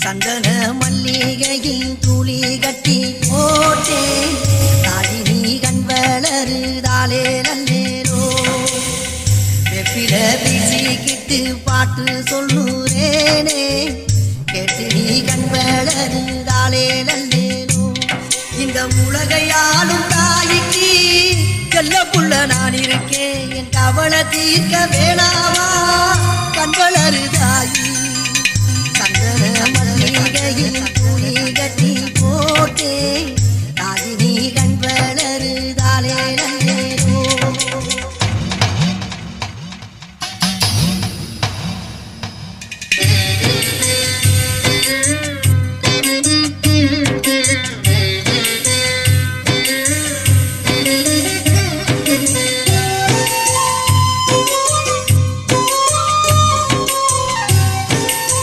சந்தன மல்லிகையின் துளி கட்டி போட்டேன் தாயினி கண் வளருதாலே நல்லேரோ வெப்பில வீசிக்கிட்டு பாட்டு சொல்லுறேனே கேட்டு நீ கண் வளருதாலே நல்லேரோ இந்த உலகையாலும் தாய்க்கு செல்ல புள்ள நான் இருக்கேன் என் கவலை தீர்க்க வேணாமா கண் வளருத